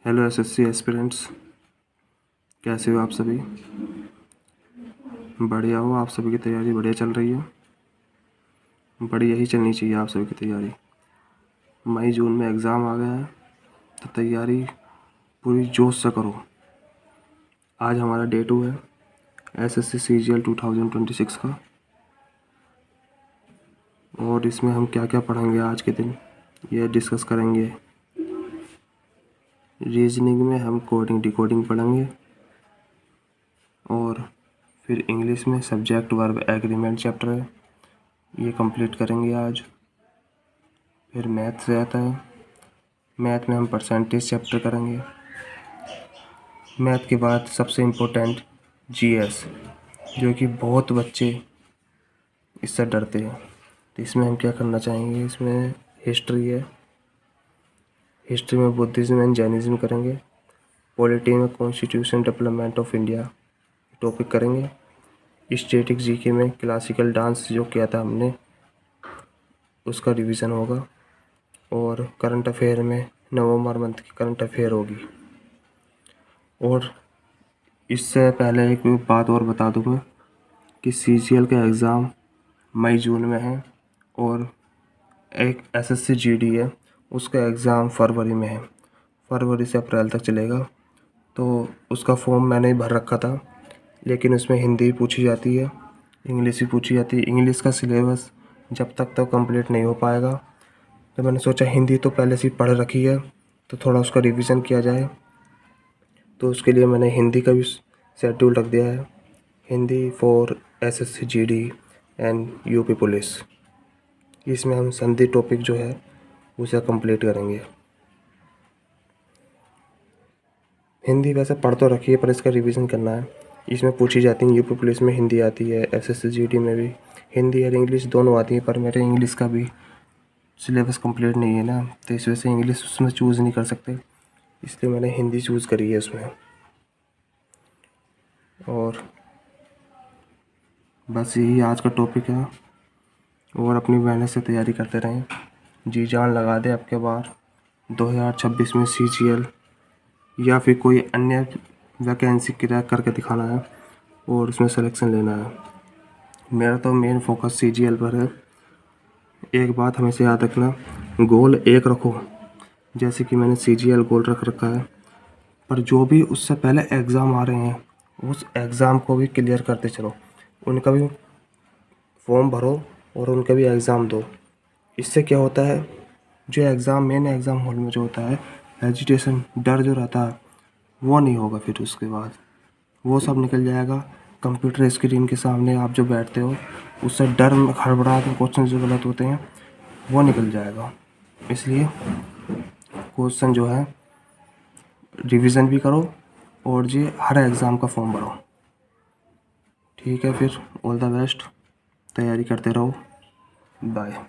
Hello SSC aspirants, कैसे हो आप सभी? बढ़िया हो? आप सभी की तैयारी बढ़िया चल रही है? बढ़िया ही चलनी चाहिए आप सभी की तैयारी। मई जून में एग्ज़ाम आ गया है तो तैयारी पूरी जोश से करो। आज हमारा डे 2 है एसएससी सीजीएल 2026 का, और इसमें हम क्या क्या पढ़ेंगे आज के दिन ये डिस्कस करेंगे। रीजनिंग में हम कोडिंग डिकोडिंग पढ़ेंगे, और फिर इंग्लिश में सब्जेक्ट वर्ब एग्रीमेंट चैप्टर है, ये कंप्लीट करेंगे आज। फिर मैथ्स रहता है, मैथ में हम परसेंटेज चैप्टर करेंगे। मैथ के बाद सबसे इम्पोर्टेंट जीएस, जो कि बहुत बच्चे इससे डरते हैं, तो इसमें हम क्या करना चाहेंगे। इसमें हिस्ट्री है, हिस्ट्री में बुद्धिज़्म एंड जैनिज़्म करेंगे। पॉलिटी में constitution development of India topic करेंगे। स्टैटिक जीके में क्लासिकल डांस जो किया था हमने उसका रिवीजन होगा, और करंट अफेयर में नवंबर मंथ की करंट अफेयर होगी। और इससे पहले एक बात और बता दूँ मैं कि सीजीएल का एग्ज़ाम मई जून में है, और एक एसएससी जीडी है उसका एग्ज़ाम फरवरी में है, फरवरी से अप्रैल तक चलेगा। तो उसका फॉर्म मैंने ही भर रखा था, लेकिन उसमें हिंदी भी पूछी जाती है, इंग्लिश भी पूछी जाती है। इंग्लिश का सिलेबस जब तक तो कंप्लीट नहीं हो पाएगा, तो मैंने सोचा हिंदी तो पहले से ही पढ़ रखी है तो थोड़ा उसका रिवीजन किया जाए। तो उसके लिए मैंने हिंदी का भी शेड्यूल रख दिया है, Hindi for SSC GD and UP police. इसमें हम संधि टॉपिक जो है उसे कंप्लीट करेंगे। हिंदी वैसे पढ़ तो रखी है पर इसका रिवीजन करना है। इसमें पूछी जाती है, यूपी पुलिस में हिंदी आती है, एसएससी जीडी में भी हिंदी और इंग्लिश दोनों आती है, पर मेरे इंग्लिश का भी सिलेबस कंप्लीट नहीं है ना, तो इस वजह से इंग्लिश उसमें चूज़ नहीं कर सकते, इसलिए मैंने हिंदी चूज़ करी है उसमें। और बस यही आज का टॉपिक है, और अपनी मेहनत से तैयारी करते रहें, जी जान लगा दे। आपके बार 2026 में सीजीएल या फिर कोई अन्य वैकेंसी क्रैक करके दिखाना है और उसमें सिलेक्शन लेना है। मेरा तो मेन फोकस सीजीएल पर है। एक बात हमेशा याद रखना, गोल एक रखो, जैसे कि मैंने सीजीएल गोल रख रखा है, पर जो भी उससे पहले एग्ज़ाम आ रहे हैं उस एग्ज़ाम को भी क्लियर करते चलो, उनका भी फॉर्म भरो और उनका भी एग्ज़ाम दो। इससे क्या होता है, जो एग्ज़ाम मेन एग्ज़ाम हॉल में जो होता है हेजिटेशन, डर जो रहता है वो नहीं होगा। फिर उसके बाद वो सब निकल जाएगा। कंप्यूटर स्क्रीन के सामने आप जो बैठते हो उससे डर में हड़बड़ा के क्वेश्चन जो गलत होते हैं वो निकल जाएगा। इसलिए क्वेश्चन जो है रिवीजन भी करो और जी हर एग्ज़ाम का फॉर्म भरो। ठीक है, फिर ऑल द बेस्ट, तैयारी करते रहो, बाय।